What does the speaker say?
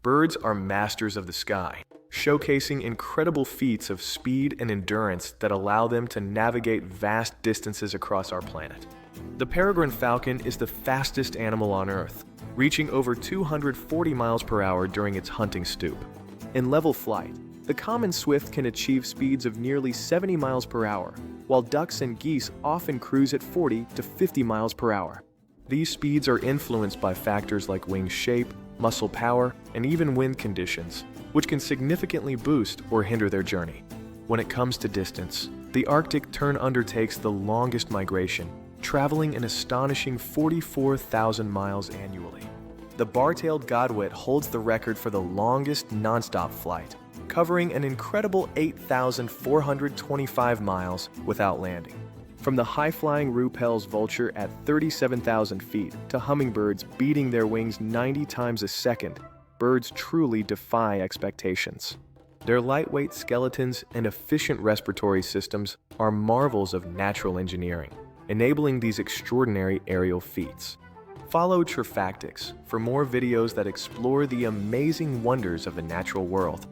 Birds are masters of the sky, showcasing incredible feats of speed and endurance that allow them to navigate vast distances across our planet. The peregrine falcon is the fastest animal on Earth, reaching over 240 miles per hour during its hunting stoop. In level flight, the common swift can achieve speeds of nearly 70 miles per hour, while ducks and geese often cruise at 40 to 50 miles per hour. These speeds are influenced by factors like wing shape, muscle power, and even wind conditions, which can significantly boost or hinder their journey. When it comes to distance, the Arctic tern undertakes the longest migration, traveling an astonishing 44,000 miles annually. The bar-tailed godwit holds the record for the longest nonstop flight, covering an incredible 8,425 miles without landing. From the high-flying Ruppell's vulture at 37,000 feet to hummingbirds beating their wings 90 times a second, birds truly defy expectations. Their lightweight skeletons and efficient respiratory systems are marvels of natural engineering, enabling these extraordinary aerial feats. Follow Trifactix for more videos that explore the amazing wonders of the natural world.